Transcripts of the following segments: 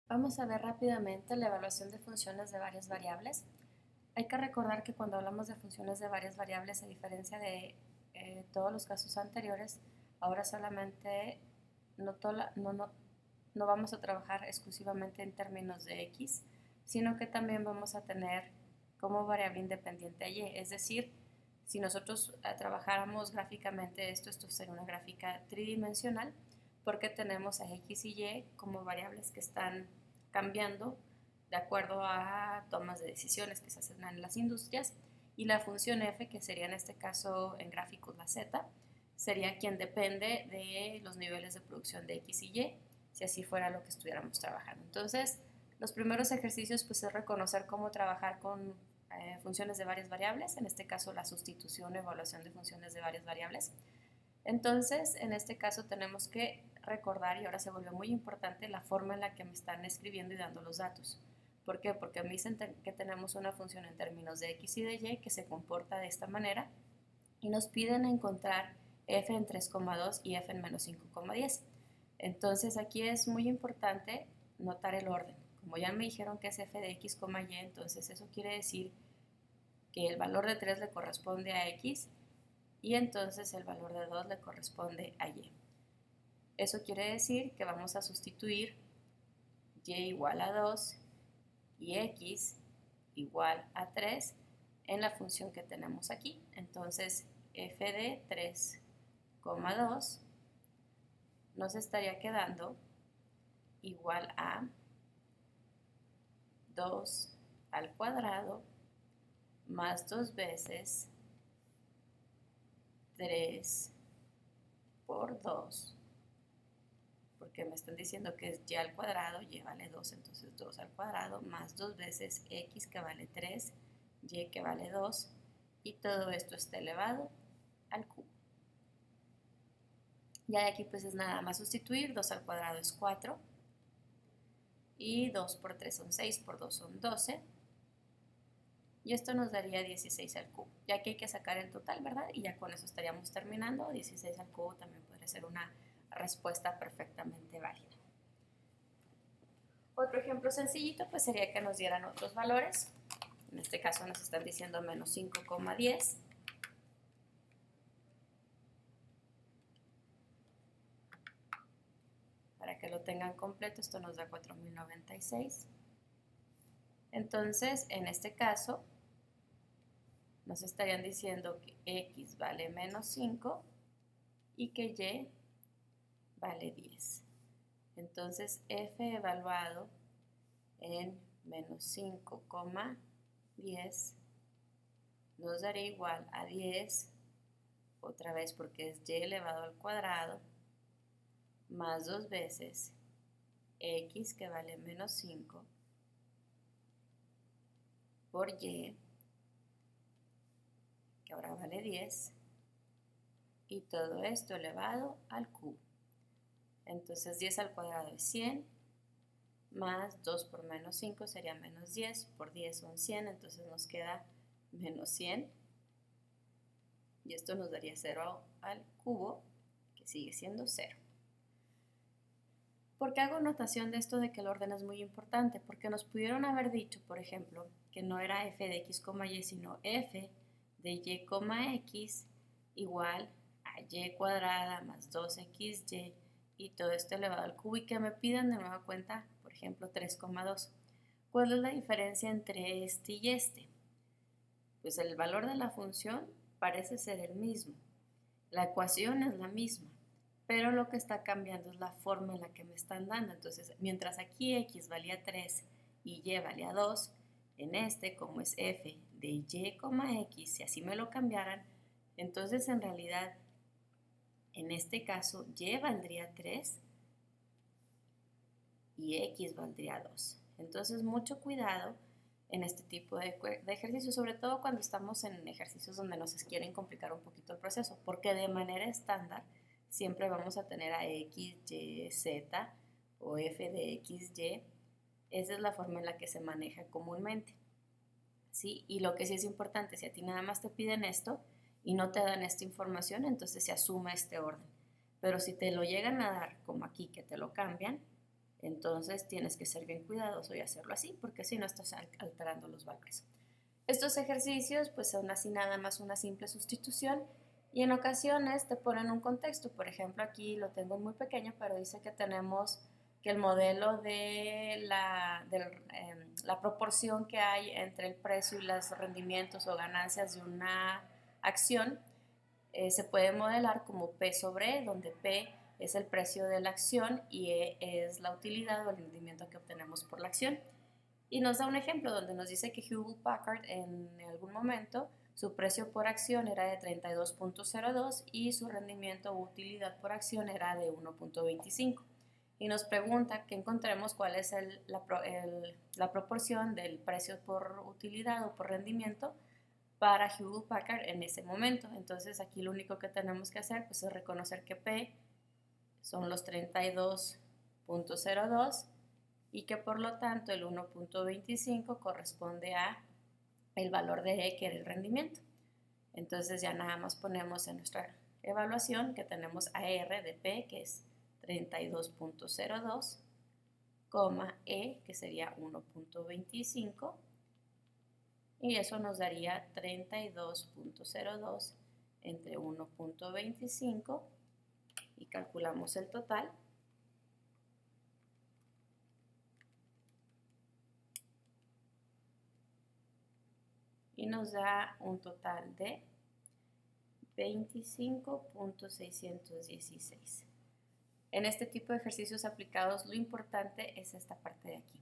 Vamos a ver rápidamente la evaluación de funciones de varias variables. Hay que recordar que cuando hablamos de funciones de varias variables, a diferencia de todos los casos anteriores, ahora solamente no vamos a trabajar exclusivamente en términos de x, sino que también vamos a tener como variable independiente a y. Es decir, si nosotros trabajáramos gráficamente esto sería una gráfica tridimensional, porque tenemos a x y y como variables que están cambiando de acuerdo a tomas de decisiones que se hacen en las industrias, y la función f, que sería en este caso en gráficos la z, sería quien depende de los niveles de producción de x y y, si así fuera lo que estuviéramos trabajando. Entonces, los primeros ejercicios pues es reconocer cómo trabajar con funciones de varias variables, en este caso la sustitución o evaluación de funciones de varias variables. Entonces, en este caso tenemos que recordar, y ahora se volvió muy importante, la forma en la que me están escribiendo y dando los datos. ¿Por qué? Porque me dicen que tenemos una función en términos de x y de y que se comporta de esta manera, y nos piden encontrar f en 3,2 y f en menos 5,10. Entonces aquí es muy importante notar el orden. Como ya me dijeron que es f de x, y, entonces eso quiere decir que el valor de 3 le corresponde a x y entonces el valor de 2 le corresponde a y. Eso quiere decir que vamos a sustituir y igual a 2 y x igual a 3 en la función que tenemos aquí. Entonces f de 3,2 nos estaría quedando igual a 2 al cuadrado más 2 veces 3 por 2, porque me están diciendo que es y al cuadrado, y vale 2, entonces 2 al cuadrado más 2 veces x, que vale 3, y que vale 2, y todo esto está elevado al cubo. Ya de aquí pues es nada más sustituir, 2 al cuadrado es 4, y 2 por 3 son 6, por 2 son 12, y esto nos daría 16 al cubo. Ya que hay que sacar el total, ¿verdad? Y ya con eso estaríamos terminando. 16 al cubo también podría ser una respuesta perfectamente válida. Otro ejemplo sencillito pues sería que nos dieran otros valores. En este caso nos están diciendo menos 5,10. Para que lo tengan completo, esto nos da 4096. Entonces, en este caso, nos estarían diciendo que x vale menos 5 y que y vale 10. Entonces, f evaluado en menos 5,10 nos daría igual a 10, otra vez porque es y elevado al cuadrado, más 2 veces x, que vale menos 5, por y, que ahora vale 10, y todo esto elevado al cubo. Entonces 10 al cuadrado es 100, más 2 por menos 5 sería menos 10, por 10 son 100, entonces nos queda menos 100, y esto nos daría 0 al cubo, que sigue siendo 0. ¿Por qué hago notación de esto de que el orden es muy importante? Porque nos pudieron haber dicho, por ejemplo, que no era f de x, y, sino f de y, x igual a y cuadrada más 2xy, y todo esto elevado al cubo, y que me pidan de nueva cuenta, por ejemplo, 3,2. ¿Cuál es la diferencia entre este y este? Pues el valor de la función parece ser el mismo, la ecuación es la misma, pero lo que está cambiando es la forma en la que me están dando. Entonces, mientras aquí x valía 3 y y valía 2, en este, como es f de y, x, si así me lo cambiaran, entonces en realidad, en este caso, y valdría 3 y x valdría 2. Entonces, mucho cuidado en este tipo de ejercicios, sobre todo cuando estamos en ejercicios donde nos quieren complicar un poquito el proceso, porque de manera estándar siempre vamos a tener a x, y, z o f de x, y. Esa es la forma en la que se maneja comúnmente, ¿sí? Y lo que sí es importante, si a ti nada más te piden esto y no te dan esta información, entonces se asume este orden. Pero si te lo llegan a dar, como aquí, que te lo cambian, Entonces tienes que ser bien cuidadoso y hacerlo así, porque si no estás alterando los valores. Estos ejercicios pues son así nada más una simple sustitución y en ocasiones te ponen un contexto. Por ejemplo, aquí lo tengo muy pequeño, pero dice que tenemos que el modelo de la proporción que hay entre el precio y los rendimientos o ganancias de una acción se puede modelar como P sobre E, donde P es el precio de la acción y E es la utilidad o el rendimiento que obtenemos por la acción. Y nos da un ejemplo donde nos dice que Hewlett Packard en algún momento su precio por acción era de 32.02 y su rendimiento o utilidad por acción era de 1.25. Y nos pregunta que encontremos cuál es la proporción del precio por utilidad o por rendimiento para Hewlett Packard en ese momento. Entonces aquí lo único que tenemos que hacer pues, es reconocer que P son los 32.02 y que por lo tanto el 1.25 corresponde a el valor de E, que era el rendimiento. Entonces ya nada más ponemos en nuestra evaluación que tenemos AR de P, que es 32.02, E, que sería 1.25, y eso nos daría 32.02 entre 1.25 y calculamos el total. Y nos da un total de 25.616. En este tipo de ejercicios aplicados lo importante es esta parte de aquí,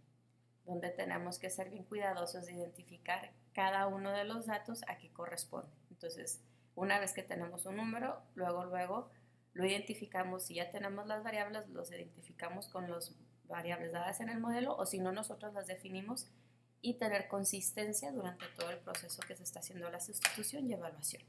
donde tenemos que ser bien cuidadosos de identificar cada uno de los datos a qué corresponde. Entonces, una vez que tenemos un número, luego lo identificamos. Si ya tenemos las variables, los identificamos con las variables dadas en el modelo, o si no, nosotros las definimos y tener consistencia durante todo el proceso que se está haciendo la sustitución y evaluación.